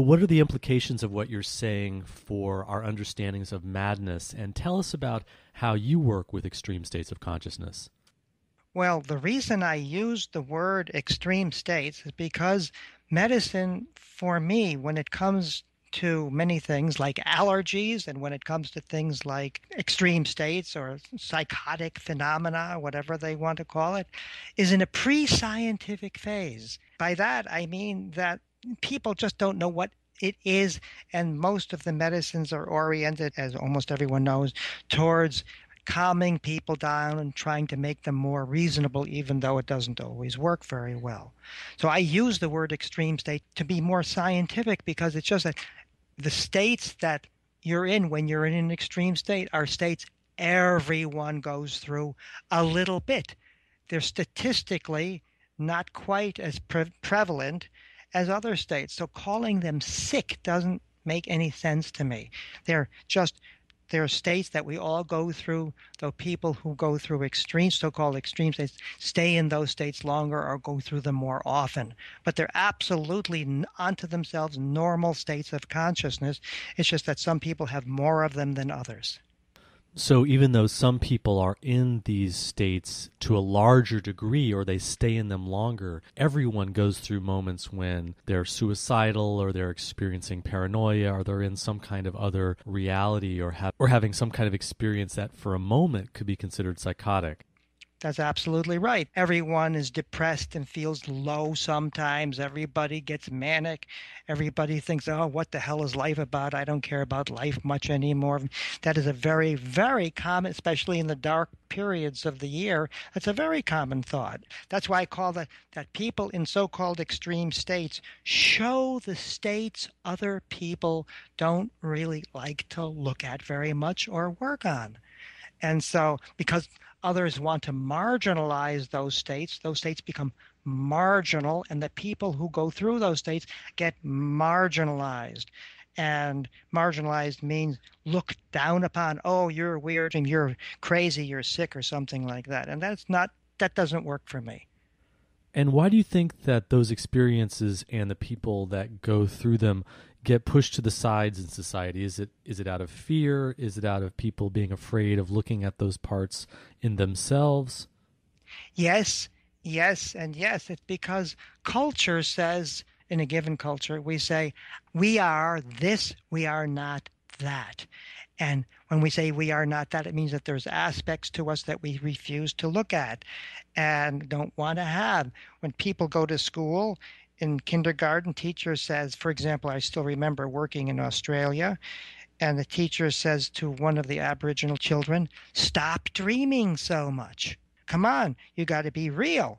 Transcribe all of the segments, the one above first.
what are the implications of what you're saying for our understandings of madness? And tell us about how you work with extreme states of consciousness. Well, the reason I use the word extreme states is because medicine, for me, when it comes to many things like allergies and when it comes to things like extreme states or psychotic phenomena, whatever they want to call it, is in a pre-scientific phase. By that, I mean that people just don't know what it is, and most of the medicines are oriented, as almost everyone knows, towards calming people down and trying to make them more reasonable, even though it doesn't always work very well. So I use the word extreme state to be more scientific because it's just that the states that you're in when you're in an extreme state are states everyone goes through a little bit. They're statistically not quite as prevalent as other states. So calling them sick doesn't make any sense to me. They're states that we all go through, though people who go through extreme, so-called extreme states, stay in those states longer or go through them more often. But they're absolutely unto themselves normal states of consciousness. It's just that some people have more of them than others. So even though some people are in these states to a larger degree or they stay in them longer, everyone goes through moments when they're suicidal or they're experiencing paranoia or they're in some kind of other reality or having some kind of experience that for a moment could be considered psychotic. That's absolutely right. Everyone is depressed and feels low sometimes. Everybody gets manic. Everybody thinks, oh, what the hell is life about? I don't care about life much anymore. That is a very, very common, especially in the dark periods of the year, that's a very common thought. That's why I call that people in so-called extreme states show the states other people don't really like to look at very much or work on. And so because others want to marginalize those states become marginal, and the people who go through those states get marginalized. And marginalized means looked down upon. Oh, you're weird and you're crazy, you're sick or something like that. And that doesn't work for me. And why do you think that those experiences and the people that go through them get pushed to the sides in society? Is it out of fear? Is it out of people being afraid of looking at those parts in themselves? Yes, and yes. It's because culture says, in a given culture, we say, we are this, we are not that. And when we say we are not that, it means that there's aspects to us that we refuse to look at and don't want to have. When people go to school, in kindergarten, teacher says, for example, I still remember working in Australia, and the teacher says to one of the Aboriginal children, stop dreaming so much. Come on, you got to be real.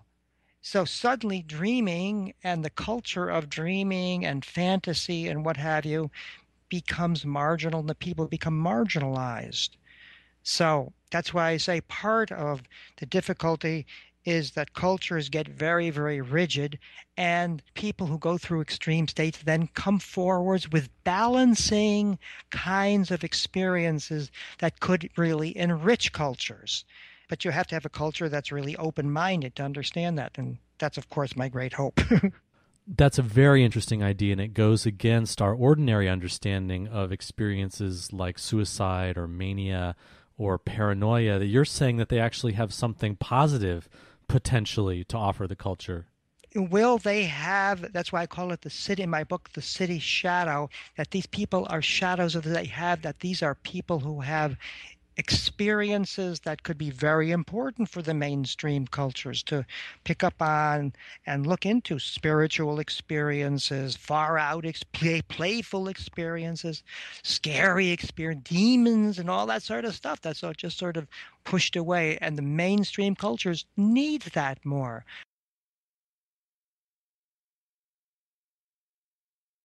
So suddenly dreaming and the culture of dreaming and fantasy and what have you becomes marginal, and the people become marginalized. So that's why I say part of the difficulty is that cultures get very, very rigid, and people who go through extreme states then come forwards with balancing kinds of experiences that could really enrich cultures. But you have to have a culture that's really open-minded to understand that, and that's, of course, my great hope. That's a very interesting idea, and it goes against our ordinary understanding of experiences like suicide or mania or paranoia, that you're saying that they actually have something positive potentially to offer the culture. Will they have, that's why I call it the city, in my book, the city shadow, that these people are shadows of they have, that these are people who have experiences that could be very important for the mainstream cultures to pick up on and look into. Spiritual experiences, far out playful experiences, scary experience, demons and all that sort of stuff that's just sort of pushed away, and the mainstream cultures need that more.